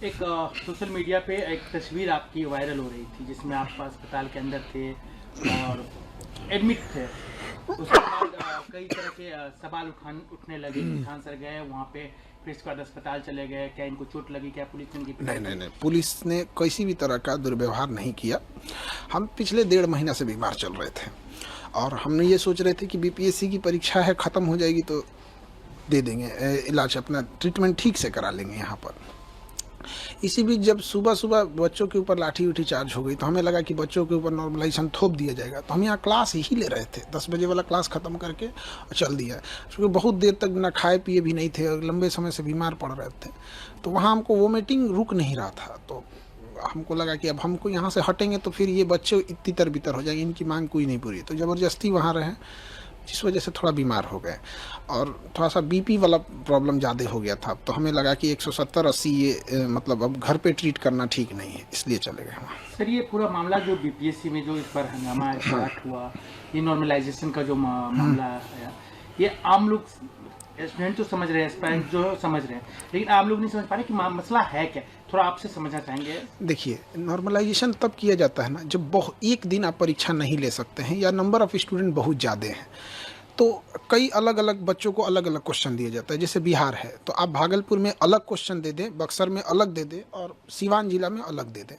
एक social media पे एक तस्वीर आपकी वायरल हो रही थी जिसमें आप अस्पताल के अंदर थे और एडमिट थे। उसके बाद कई तरह के सवाल उठने लगे कि खान सर गए वहाँ पे, फिर इसके बाद अस्पताल चले गए, क्या इनको चोट लगी, क्या पुलिस ने इनकी पिटाई की? नहीं, पुलिस ने किसी भी तरह का दुर्व्यवहार नहीं किया। हम पिछले 1.5 महीना से बीमार चल रहे थे और हमने ये सोच रहे थे कि बीपीएससी की परीक्षा है, ख़त्म हो जाएगी तो दे देंगे इलाज, अपना ट्रीटमेंट ठीक से करा लेंगे यहाँ पर। इसी बीच जब सुबह सुबह बच्चों के ऊपर लाठी उठी चार्ज हो गई तो हमें लगा कि बच्चों के ऊपर नॉर्मलाइजेशन थोप दिया जाएगा, तो हम यहाँ क्लास ही ले रहे थे। 10 बजे वाला क्लास ख़त्म करके और चल दिया, क्योंकि बहुत देर तक बिना खाए पिए भी नहीं थे और लंबे समय से बीमार पड़ रहे थे। तो वहाँ हमको वोमिटिंग रुक नहीं रहा था, तो हमको लगा कि अब हमको यहाँ से हटेंगे तो फिर ये बच्चे तितर बितर हो जाएंगे, इनकी मांग कोई नहीं पूरी। तो ज़बरदस्ती वहाँ रहे, जिस वजह से थोड़ा बीमार हो गए और थोड़ा सा बीपी वाला प्रॉब्लम ज़्यादा हो गया था। तो हमें लगा कि 170-80 ये मतलब अब घर पे ट्रीट करना ठीक नहीं है, इसलिए चले गए वहाँ। सर, ये पूरा मामला जो बीपीएससी में जो इस बार हंगामा स्टार्ट हुआ, ये नॉर्मलाइजेशन का जो मामला है, ये आम लोग स्टूडेंट तो समझ रहे हैं, एस्पायरेंट जो समझ रहे हैं, लेकिन आम लोग नहीं समझ पा रहे कि मसला है क्या। थोड़ा आपसे समझना चाहेंगे। देखिए, नॉर्मलाइजेशन तब किया जाता है ना जब एक दिन आप परीक्षा नहीं ले सकते हैं या नंबर ऑफ़ स्टूडेंट बहुत ज़्यादा हैं, तो कई अलग अलग बच्चों को अलग अलग क्वेश्चन दिया जाता है। जैसे बिहार है तो आप भागलपुर में अलग क्वेश्चन दे दें, बक्सर में अलग दे दें और सीवान जिला में अलग दे दें।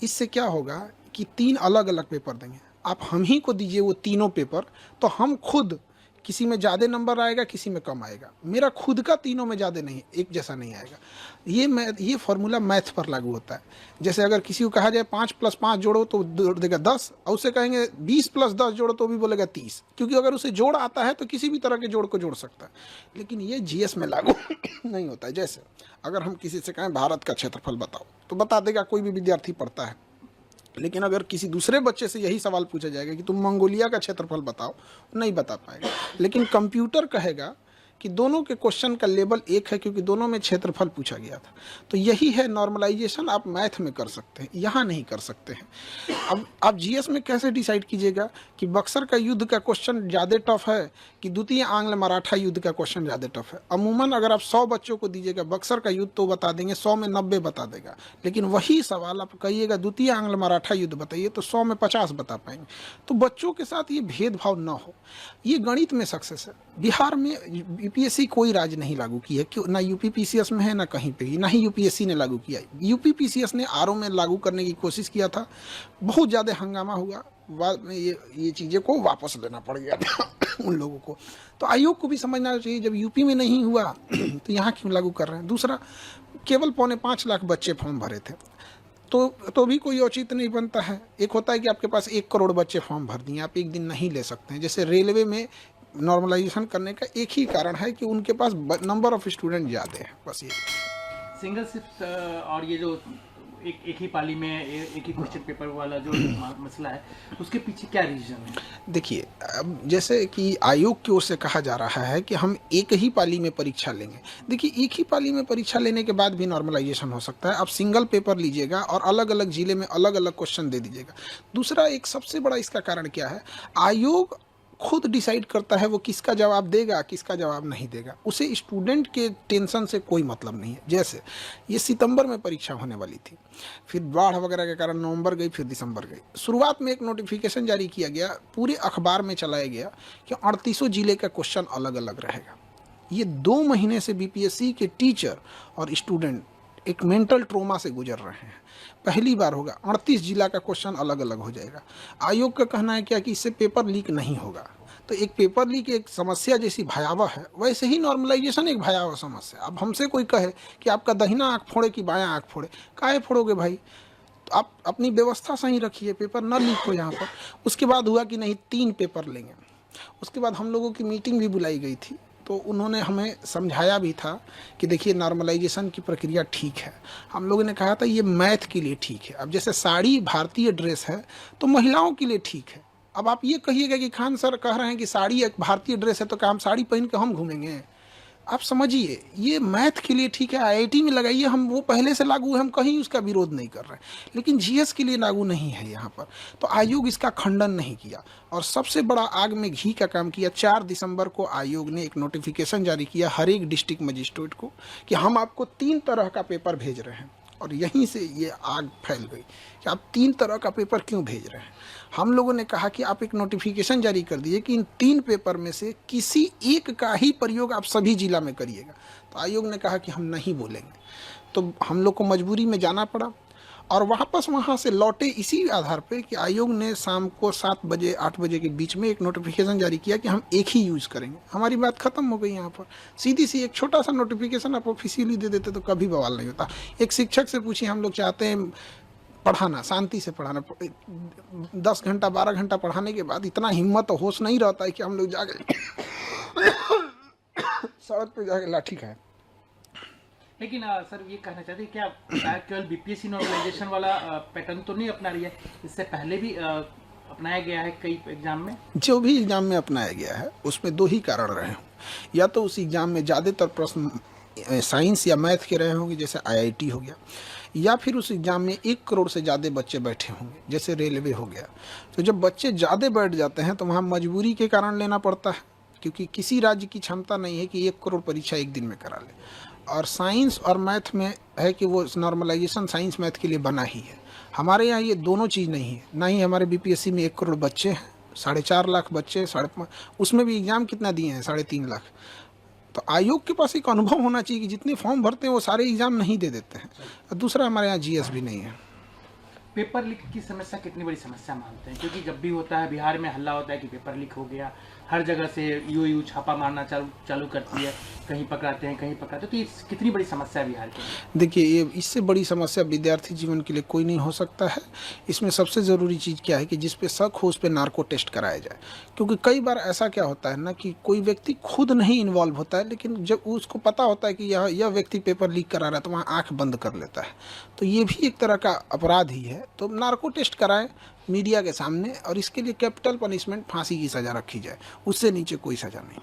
इससे क्या होगा कि 3 अलग अलग पेपर देंगे, आप हम ही को दीजिए वो तीनों पेपर, तो हम खुद किसी में ज़्यादा नंबर आएगा, किसी में कम आएगा। मेरा खुद का तीनों में ज़्यादा नहीं, एक जैसा नहीं आएगा। ये फार्मूला मैथ पर लागू होता है। जैसे अगर किसी को कहा जाए 5 + 5 जोड़ो तो जोड़ देगा 10, और उसे कहेंगे 20 + 10 जोड़ो तो भी बोलेगा 30, क्योंकि अगर उसे जोड़ आता है तो किसी भी तरह के जोड़ को जोड़ सकता है। लेकिन ये जीएस में लागू नहीं होता है। जैसे अगर हम किसी से कहें भारत का क्षेत्रफल बताओ तो बता देगा, कोई भी विद्यार्थी पढ़ता है। लेकिन अगर किसी दूसरे बच्चे से यही सवाल पूछा जाएगा कि तुम मंगोलिया का क्षेत्रफल बताओ, नहीं बता पाएगा। लेकिन कंप्यूटर कहेगा कि दोनों के क्वेश्चन का लेवल एक है, क्योंकि दोनों में क्षेत्रफल पूछा गया था। तो यही है नॉर्मलाइजेशन, आप मैथ में कर सकते हैं, यहाँ नहीं कर सकते हैं। अब आप जीएस में कैसे डिसाइड कीजिएगा कि बक्सर का युद्ध का क्वेश्चन ज़्यादा टफ है कि द्वितीय आंग्ल मराठा युद्ध का क्वेश्चन ज़्यादा टफ है। अमूमन अगर आप 100 बच्चों को दीजिएगा बक्सर का युद्ध तो बता देंगे, 100 में 90 बता देगा। लेकिन वही सवाल आप कहिएगा द्वितीय आंग्ल मराठा युद्ध बताइए तो 100 में 50 बता पाएंगे। तो बच्चों के साथ ये भेदभाव न हो, ये गणित में सक्सेस है। बिहार में यूपीएससी कोई राज्य नहीं लागू की है, क्यों ना यूपीपीसीएस में है ना कहीं पे, ना ही यूपीएससी ने लागू किया। यूपीपीसीएस ने आरओ में लागू करने की कोशिश किया था, बहुत ज़्यादा हंगामा हुआ, बाद में ये चीज़ें को वापस लेना पड़ गया था उन लोगों को। तो आयोग को भी समझना चाहिए, जब यूपी में नहीं हुआ तो यहाँ क्यों लागू कर रहे हैं। दूसरा, केवल 5.25 लाख बच्चे फॉर्म भरे थे, तो भी कोई औचित्य नहीं बनता है। एक होता है कि आपके पास 1 करोड़ बच्चे फॉर्म भर दिए, आप एक दिन नहीं ले सकते हैं। जैसे रेलवे में नॉर्मलाइजेशन करने का एक ही कारण है कि उनके पास नंबर ऑफ स्टूडेंट ज़्यादा है, बस ये। सिंगल शिफ्ट और ये जो एक ही पाली में एक ही क्वेश्चन पेपर वाला जो मसला है, उसके पीछे क्या रीजन है? देखिए, अब जैसे कि आयोग की ओर से कहा जा रहा है कि हम एक ही पाली में परीक्षा लेंगे। देखिए, एक ही पाली में परीक्षा लेने के बाद भी नॉर्मलाइजेशन हो सकता है। आप सिंगल पेपर लीजिएगा और अलग अलग जिले में अलग अलग क्वेश्चन दे दीजिएगा। दूसरा, एक सबसे बड़ा इसका कारण क्या है, आयोग खुद डिसाइड करता है वो किसका जवाब देगा, किसका जवाब नहीं देगा। उसे स्टूडेंट के टेंशन से कोई मतलब नहीं है। जैसे ये सितंबर में परीक्षा होने वाली थी, फिर बाढ़ वगैरह के कारण नवंबर गई, फिर दिसंबर गई। शुरुआत में एक नोटिफिकेशन जारी किया गया, पूरे अखबार में चलाया गया कि 38 जिले का क्वेश्चन अलग अलग रहेगा। ये 2 महीने से बीपीएससी के टीचर और स्टूडेंट एक मेंटल ट्रोमा से गुजर रहे हैं। पहली बार होगा 38 जिला का क्वेश्चन अलग अलग हो जाएगा। आयोग का कहना है क्या कि इससे पेपर लीक नहीं होगा। तो एक पेपर लीक एक समस्या जैसी भयावह है, वैसे ही नॉर्मलाइजेशन एक भयावह समस्या। अब हमसे कोई कहे कि आपका दाहिना आँख फोड़े कि बायां आँख फोड़े, काहे फोड़ोगे भाई? तो आप अपनी व्यवस्था सही रखिए, पेपर न लीक हो यहाँ पर। उसके बाद हुआ कि नहीं, 3 पेपर लेंगे। उसके बाद हम लोगों की मीटिंग भी बुलाई गई थी, तो उन्होंने हमें समझाया भी था कि देखिए, नॉर्मलाइजेशन की प्रक्रिया ठीक है। हम लोगों ने कहा था ये मैथ के लिए ठीक है। अब जैसे साड़ी भारतीय ड्रेस है तो महिलाओं के लिए ठीक है। अब आप ये कहिएगा कि खान सर कह रहे हैं कि साड़ी एक भारतीय ड्रेस है तो क्या हम साड़ी पहन के हम घूमेंगे? आप समझिए, ये मैथ के लिए ठीक है, आईआईटी में लगाइए, हम वो पहले से लागू है, हम कहीं उसका विरोध नहीं कर रहे हैं। लेकिन जीएस के लिए लागू नहीं है यहाँ पर। तो आयोग इसका खंडन नहीं किया और सबसे बड़ा आग में घी का काम किया। 4 दिसंबर को आयोग ने एक नोटिफिकेशन जारी किया हर एक डिस्ट्रिक्ट मजिस्ट्रेट को कि हम आपको 3 तरह का पेपर भेज रहे हैं। और यहीं से ये आग फैल गई कि आप 3 तरह का पेपर क्यों भेज रहे हैं। हम लोगों ने कहा कि आप एक नोटिफिकेशन जारी कर दीजिए कि इन 3 पेपर में से किसी एक का ही प्रयोग आप सभी जिला में करिएगा। तो आयोग ने कहा कि हम नहीं बोलेंगे, तो हम लोग को मजबूरी में जाना पड़ा और वापस वहाँ से लौटे इसी आधार पे कि आयोग ने शाम को 7 बजे 8 बजे के बीच में एक नोटिफिकेशन जारी किया कि हम एक ही यूज़ करेंगे। हमारी बात ख़त्म हो गई यहाँ पर। सीधी सी एक छोटा सा नोटिफिकेशन आप ऑफिशियली दे देते तो कभी बवाल नहीं होता। एक शिक्षक से पूछिए, हम लोग चाहते हैं पढ़ाना, शांति से पढ़ाना, 10 घंटा 12 घंटा पढ़ाने के बाद इतना हिम्मत और होश नहीं रहता है कि हम लोग जाके सड़क पे जाके लाठी खाएं। लेकिन सर ये कहना चाहते हैं क्या केवल बीपीएससी नॉर्मलाइजेशन वाला पैटर्न तो नहीं अपना रही है, इससे पहले भी अपनाया गया है कई एग्जाम में? जो भी एग्जाम में अपनाया गया है उसमें 2 ही कारण रहे हों। या तो उस एग्जाम में ज़्यादातर प्रश्न साइंस या मैथ के रहे होंगे जैसे IIT हो गया, या फिर उस एग्ज़ाम में 1 करोड़ से ज़्यादा बच्चे बैठे होंगे जैसे रेलवे हो गया। तो जब बच्चे ज़्यादा बैठ जाते हैं तो वहाँ मजबूरी के कारण लेना पड़ता है, क्योंकि किसी राज्य की क्षमता नहीं है कि 1 करोड़ परीक्षा एक दिन में करा ले। और साइंस और मैथ में है कि वो नॉर्मलाइजेशन साइंस मैथ के लिए बना ही है। हमारे यहाँ ये दोनों चीज़ नहीं है। ना ही हमारे बीपीएससी में 1 करोड़ बच्चे हैं, 4.5 लाख बच्चे, उसमें भी एग्ज़ाम कितना दिए हैं, 3.5 लाख। तो आयोग के पास एक अनुभव होना चाहिए कि जितने फॉर्म भरते हैं वो सारे एग्ज़ाम नहीं दे देते हैं। और दूसरा, हमारे यहाँ GS भी नहीं है। पेपर लीक की समस्या कितनी बड़ी समस्या मानते हैं? क्योंकि जब भी होता है बिहार में हल्ला होता है कि पेपर लीक हो गया, हर जगह से यूयू छापा मारना चालू करती है, कहीं पकड़ाते हैं कहीं पकड़ाते हैं, तो ये कितनी बड़ी समस्या है बिहार की? देखिए, ये इससे बड़ी समस्या विद्यार्थी जीवन के लिए कोई नहीं हो सकता है। इसमें सबसे ज़रूरी चीज़ क्या है कि जिस पे शक हो उस पे नार्को टेस्ट कराया जाए। क्योंकि कई बार ऐसा क्या होता है ना कि कोई व्यक्ति खुद नहीं इन्वॉल्व होता है, लेकिन जब उसको पता होता है कि यह व्यक्ति पेपर लीक करा रहा है तो वहाँ आँख बंद कर लेता है। तो ये भी एक तरह का अपराध ही है। तो नार्को टेस्ट कराएं मीडिया के सामने, और इसके लिए कैपिटल पनिशमेंट, फांसी की सज़ा रखी जाए, उससे नीचे कोई सज़ा नहीं।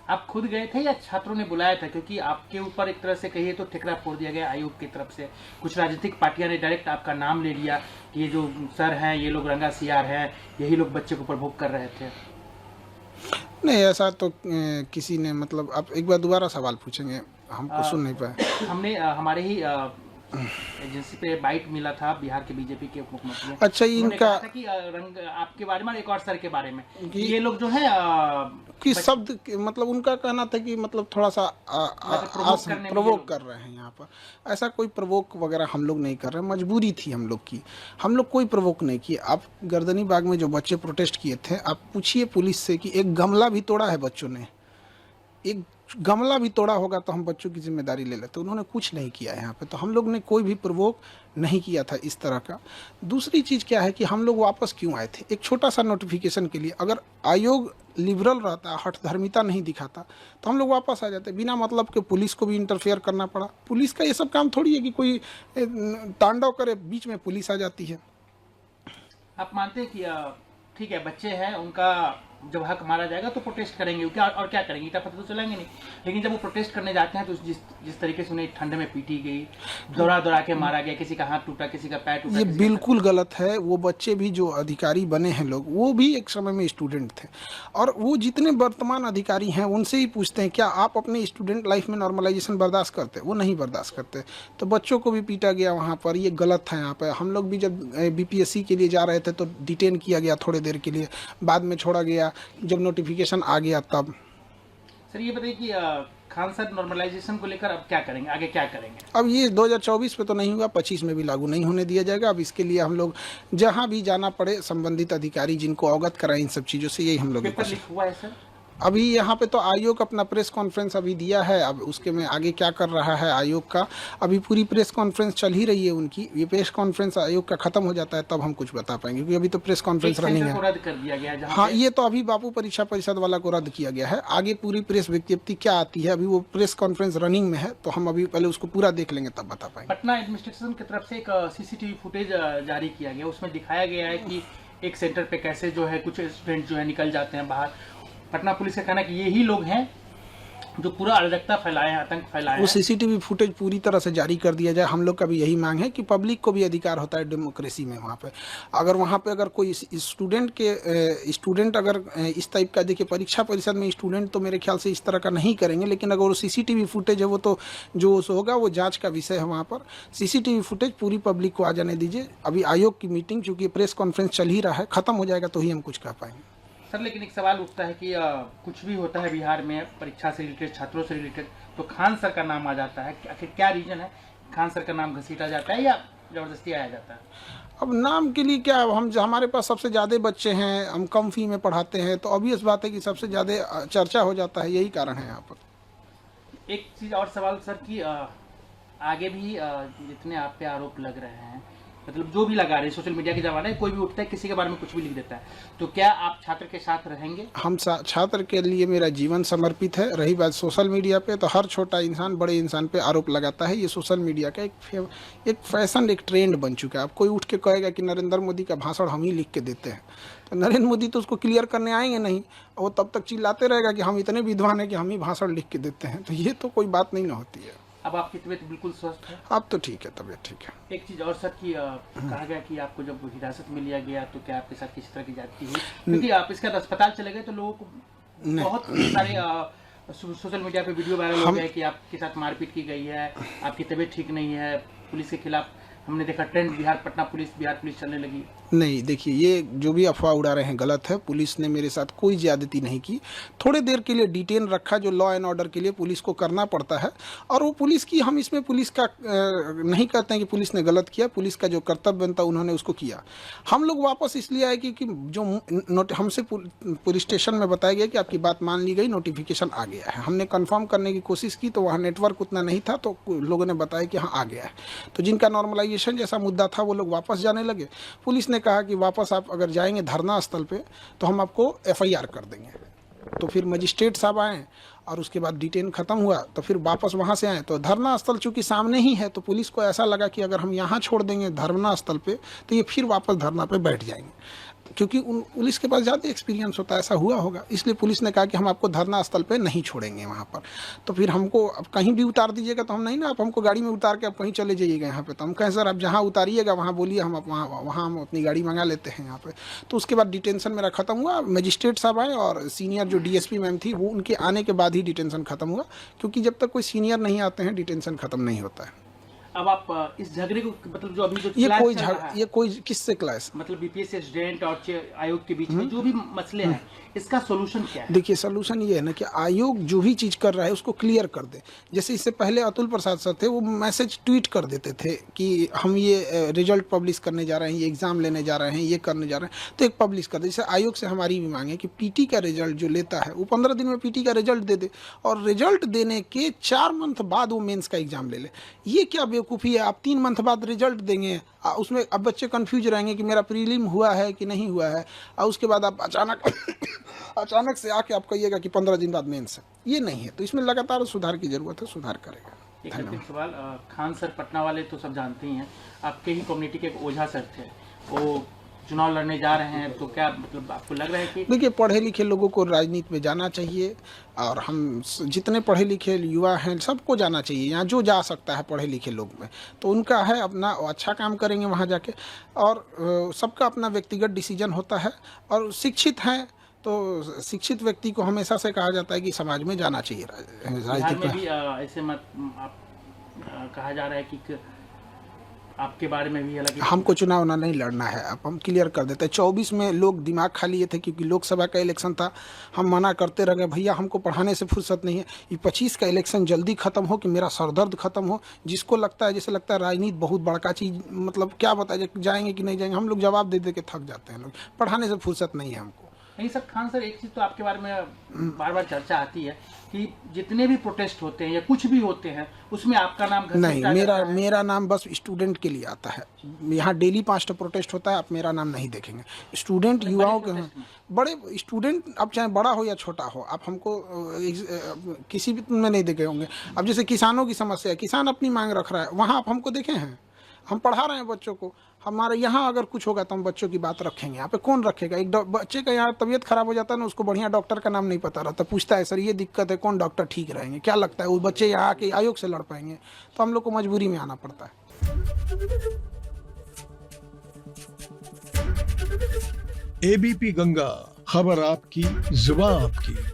आप खुद गए थे या छात्रों ने बुलाया था? क्योंकि आपके ऊपर एक तरह से कहिए तो ठिकरा फोड़ दिया गया आयोग की तरफ से। कुछ राजनीतिक पार्टियां ने डायरेक्ट आपका नाम ले लिया कि ये जो सर हैं ये लोग रंगा सियार हैं, यही लोग बच्चे को प्रभुक कर रहे थे। नहीं, ऐसा तो किसी ने, मतलब आप एक बार दोबारा सवाल पूछेंगे, हमको सुन नहीं पाए। हमने हमारे ही एजेंसी पे बाइट मिला था बिहार के बीजेपी के उप मुख्यमंत्री। अच्छा, इनका कि आपके बारे में, एक और सर के बारे में, ये लोग जो है कि शब्द, मतलब उनका कहना था कि मतलब थोड़ा सा प्रवोक कर रहे हैं यहाँ पर। ऐसा कोई प्रवोक वगैरह हम लोग नहीं कर रहे हैं, मजबूरी थी हम लोग की, हम लोग कोई प्रवोक नहीं किए। आप गर्दनी बाग में जो बच्चे प्रोटेस्ट किए थे, आप पूछिए पुलिस से कि एक गमला भी तोड़ा है बच्चों ने, एक गमला भी तोड़ा होगा तो हम बच्चों की जिम्मेदारी ले लेते। उन्होंने कुछ नहीं किया यहाँ पे, तो हम लोग ने कोई भी प्रवोक नहीं किया था इस तरह का। दूसरी चीज़ क्या है कि हम लोग वापस क्यों आए थे, एक छोटा सा नोटिफिकेशन के लिए। अगर आयोग लिबरल रहता, हठधर्मिता नहीं दिखाता, तो हम लोग वापस आ जाते। बिना मतलब के पुलिस को भी इंटरफेयर करना पड़ा। पुलिस का ये सब काम थोड़ी है कि कोई तांडव करे, बीच में पुलिस आ जाती है। आप मानते हैं कि ठीक है, बच्चे हैं, उनका जब हक मारा जाएगा तो प्रोटेस्ट करेंगे, क्या और क्या करेंगे, इतना पता तो चलेंगे नहीं। लेकिन जब वो प्रोटेस्ट करने जाते हैं तो जिस तरीके से उन्हें ठंड में पीटी गई, दौड़ा के मारा गया, किसी का हाथ टूटा, किसी का पैर टूटा, ये बिल्कुल गलत है। वो बच्चे भी जो अधिकारी बने हैं लोग, वो भी एक समय में स्टूडेंट थे, और वो जितने वर्तमान अधिकारी हैं उनसे ही पूछते हैं क्या आप अपने स्टूडेंट लाइफ में नॉर्मलाइजेशन बर्दाश्त करते? वो नहीं बर्दाश्त करते। तो बच्चों को भी पीटा गया वहाँ पर, ये गलत है। यहाँ पर हम लोग भी जब BPSC के लिए जा रहे थे तो डिटेन किया गया थोड़ी देर के लिए, बाद में छोड़ा गया जब नोटिफिकेशन आ गया तब। सर ये बताइए कि खान सर नॉर्मलाइजेशन को लेकर अब क्या करेंगे, आगे क्या करेंगे? अब ये 2024 पे तो नहीं हुआ, 25 में भी लागू नहीं होने दिया जाएगा। अब इसके लिए हम लोग जहां भी जाना पड़े, संबंधित अधिकारी जिनको अवगत कराएं इन सब चीज़ों से, यही हम लोग। पेपर लीक हुआ है सर? अभी यहाँ पे तो आयोग अपना प्रेस कॉन्फ्रेंस अभी दिया है। अब उसके में आगे क्या कर रहा है आयोग का, अभी पूरी प्रेस कॉन्फ्रेंस चल ही रही है उनकी। ये प्रेस कॉन्फ्रेंस आयोग का खत्म हो जाता है तब हम कुछ बता पाएंगे, क्योंकि अभी तो प्रेस कॉन्फ्रेंस रनिंग है। रद्द कर दिया गया। हाँ, ये तो अभी बापू परीक्षा परिषद वाला को रद्द किया गया है। आगे पूरी प्रेस विज्ञप्ति क्या आती है, अभी वो प्रेस कॉन्फ्रेंस रनिंग में है, तो हम अभी पहले उसको पूरा देख लेंगे तब बता पाएंगे। पटना एडमिनिस्ट्रेशन की तरफ से एक CCTV फुटेज जारी किया गया, उसमें दिखाया गया है कि एक सेंटर पे कैसे जो है कुछ स्टूडेंट जो है निकल जाते हैं बाहर। पटना पुलिस का कहना है कि यही लोग हैं जो पूरा अराजकता फैलाए हैं, आतंक फैलाए वो हैं। सीसीटीवी फुटेज पूरी तरह से जारी कर दिया जाए। हम लोग का भी यही मांग है कि पब्लिक को भी अधिकार होता है डेमोक्रेसी में। वहाँ पे अगर कोई स्टूडेंट अगर इस टाइप का, देखिए परीक्षा परिषद में स्टूडेंट तो मेरे ख्याल से इस तरह का नहीं करेंगे, लेकिन अगर वो सीसीटीवी फुटेज है वो तो जो होगा वो जांच का विषय है। वहाँ पर सीसीटीवी फुटेज पूरी पब्लिक को आ जाने दीजिए। अभी आयोग की मीटिंग, चूंकि प्रेस कॉन्फ्रेंस चल ही रहा है, खत्म हो जाएगा तो ही हम कुछ कह पाएंगे। सर लेकिन एक सवाल उठता है कि कुछ भी होता है बिहार में परीक्षा से रिलेटेड, छात्रों से रिलेटेड, तो खान सर का नाम आ जाता है। आखिर क्या रीजन है, खान सर का नाम घसीटा जाता है या जबरदस्ती आया जाता है? अब नाम के लिए क्या, हम हमारे पास सबसे ज़्यादा बच्चे हैं, हम कम फी में पढ़ाते हैं, तो ऑब्वियस बात है कि सबसे ज़्यादा चर्चा हो जाता है, यही कारण है यहाँ पर। एक चीज़ और सवाल सर कि आगे भी जितने आप पे आरोप लग रहे हैं, मतलब जो भी लगा रहे हैं, सोशल मीडिया के जमाने कोई भी उठता है किसी के बारे में कुछ भी लिख देता है, तो क्या आप छात्र के साथ रहेंगे? हम छात्र के लिए मेरा जीवन समर्पित है। रही बात सोशल मीडिया पे, तो हर छोटा इंसान बड़े इंसान पे आरोप लगाता है। ये सोशल मीडिया का एक फैशन, एक ट्रेंड बन चुका है। अब कोई उठ के कहेगा कि नरेंद्र मोदी का भाषण हम ही लिख के देते हैं, तो नरेंद्र मोदी तो उसको क्लियर करने आएंगे नहीं, वो तब तक चिल्लाते रहेगा कि हम इतने विद्वान हैं कि हम ही भाषण लिख के देते हैं। तो ये तो कोई बात नहीं ना होती है। अब आपकी तबीयत बिल्कुल स्वस्थ है? अब तो ठीक है, तबीयत ठीक है। एक चीज़ और सर कि कहा गया कि आपको जब हिरासत में लिया गया तो क्या आपके साथ किसी तरह की ज्यादती हुई? क्योंकि आप इसके बाद अस्पताल चले गए तो लोगों को बहुत सारे सोशल मीडिया पे वीडियो वायरल हो गया कि आपके साथ मारपीट की गई है, आपकी तबीयत ठीक नहीं है, पुलिस के खिलाफ हमने देखा ट्रेंड बिहार पुलिस चलने लगी। नहीं, देखिए ये जो भी अफवाह उड़ा रहे हैं गलत है। पुलिस ने मेरे साथ कोई ज्यादती नहीं की। थोड़े देर के लिए डिटेन रखा, जो लॉ एंड ऑर्डर के लिए पुलिस को करना पड़ता है, और वो पुलिस की, हम इसमें पुलिस का नहीं कहते हैं कि पुलिस ने गलत किया। पुलिस का जो कर्तव्य बनता उन्होंने उसको किया। हम लोग वापस इसलिए आए कि जो हमसे पुलिस स्टेशन में बताया गया कि आपकी बात मान ली गई, नोटिफिकेशन आ गया है। हमने कन्फर्म करने की कोशिश की तो वहाँ नेटवर्क उतना नहीं था, तो लोगों ने बताया कि हाँ आ गया है। तो जिनका नॉर्मलाइजेशन जैसा मुद्दा था वो लोग वापस जाने लगे। पुलिस ने कहा कि वापस आप अगर जाएंगे धरना स्थल पे तो हम आपको एफआईआर कर देंगे। तो फिर मजिस्ट्रेट साहब आए और उसके बाद डिटेन खत्म हुआ, तो फिर वापस वहाँ से आए। तो धरना स्थल चूंकि सामने ही है, तो पुलिस को ऐसा लगा कि अगर हम यहाँ छोड़ देंगे धरना स्थल पे तो ये फिर वापस धरना पे बैठ जाएंगे, क्योंकि पुलिस के पास ज़्यादा एक्सपीरियंस होता है, ऐसा हुआ होगा। इसलिए पुलिस ने कहा कि हम आपको धरना स्थल पे नहीं छोड़ेंगे वहाँ पर। तो फिर हमको अब कहीं भी उतार दीजिएगा तो हम नहीं ना, आप हमको गाड़ी में उतार के आप कहीं चले जाइएगा यहाँ पे। तो हम कहें सर आप जहाँ उतारिएगा वहाँ बोलिए, हम वहाँ हम अपनी गाड़ी मंगा लेते हैं यहाँ पे। तो उसके बाद डिटेंशन मेरा खत्म हुआ। मजिस्ट्रेट साहब आए और सीनियर जो डीएसपी मैम थी वो, उनके आने के बाद ही डिटेंशन खत्म हुआ, क्योंकि जब तक कोई सीनियर नहीं आते हैं डिटेंशन खत्म नहीं होता है। अब आप इस झगड़े को, मतलब जो अभी जो क्लैश चल रहा है, ये कोई किससे क्लैश, मतलब बीपीएससी स्टूडेंट और आयोग के बीच में जो भी मसले हैं, इसका सोल्यूशन क्या है? देखिए सोल्यूशन ये है ना कि आयोग जो भी चीज़ कर रहा है उसको क्लियर कर दे। जैसे इससे पहले अतुल प्रसाद सर थे, वो मैसेज ट्वीट कर देते थे कि हम ये रिजल्ट पब्लिश करने जा रहे हैं, ये एग्ज़ाम लेने जा रहे हैं, ये करने जा रहे हैं, तो एक पब्लिश कर दे। जैसे आयोग से हमारी भी मांग है कि पीटी का रिजल्ट जो लेता है वो 15 दिन में पीटी का रिजल्ट दे दे, और रिजल्ट देने के 4 मंथ बाद वो मेंस का एग्ज़ाम ले ले। ये क्या बेवकूफ़ी है? आप 3 मंथ बाद रिजल्ट देंगे, उसमें अब बच्चे कंफ्यूज रहेंगे कि मेरा प्रीलिम हुआ है कि नहीं हुआ है, और उसके बाद आप अचानक से आके आप कहिएगा कि 15 दिन बाद मेंस है। ये नहीं है। तो इसमें लगातार सुधार की जरूरत है, सुधार करेगा। एक अंतिम सवाल, खान सर पटना वाले तो सब जानते ही हैं, आपके ही कम्युनिटी के एक ओझा सर थे, वो चुनाव लड़ने जा रहे हैं, तो क्या मतलब आपको लग रहा है कि? देखिए पढ़े लिखे लोगों को राजनीति में जाना चाहिए, और हम जितने पढ़े लिखे युवा हैं सबको जाना चाहिए। यहाँ जो जा सकता है पढ़े लिखे लोग में, तो उनका है अपना अच्छा काम करेंगे वहाँ जाके, और सबका अपना व्यक्तिगत डिसीजन होता है। और शिक्षित हैं तो शिक्षित व्यक्ति को हमेशा से कहा जाता है कि समाज में जाना चाहिए बिहार में भी ऐसे मत आप कहा जा रहा है कि आपके बारे में भी, हालांकि हमको चुनाव ना नहीं लड़ना है। अब हम क्लियर कर देते हैं। 24 में लोग दिमाग खा लिए थे क्योंकि लोकसभा का इलेक्शन था, हम मना करते रह गए, भैया हमको पढ़ाने से फुर्सत नहीं है, ये 25 का इलेक्शन जल्दी खत्म हो कि मेरा सरदर्द खत्म हो। जिसको लगता है, जैसे लगता है राजनीति बहुत बड़का चीज़, मतलब क्या बताए जाएंगे कि नहीं जाएंगे, हम लोग जवाब दे दे के थक जाते हैं। लोग पढ़ाने से फुर्सत नहीं है हमको। नहीं सर, खान सर एक चीज़ तो आपके बारे में बार बार चर्चा आती है कि जितने भी प्रोटेस्ट होते हैं या कुछ भी होते हैं उसमें आपका नाम नहीं, मेरा नाम बस स्टूडेंट के लिए आता है। यहाँ डेली 5 प्रोटेस्ट होता है, आप मेरा नाम नहीं देखेंगे। स्टूडेंट युवाओं के बड़े स्टूडेंट, अब चाहे बड़ा हो या छोटा हो, आप हमको किसी भी में नहीं देखे होंगे। अब जैसे किसानों की समस्या है, किसान अपनी मांग रख रहा है, वहाँ आप हमको देखे हैं? हम पढ़ा रहे हैं बच्चों को, हमारे यहाँ अगर कुछ होगा तो हम बच्चों की बात रखेंगे। यहाँ पे कौन रखेगा? एक बच्चे का यहाँ तबीयत खराब हो जाता है ना, उसको बढ़िया डॉक्टर का नाम नहीं पता रहता, पूछता है सर ये दिक्कत है, कौन डॉक्टर ठीक रहेंगे? क्या लगता है वो बच्चे यहाँ आके आयोग से लड़ पाएंगे? तो हम लोग को मजबूरी में आना पड़ता है। एबीपी गंगा, खबर आपकी, जुबान आपकी।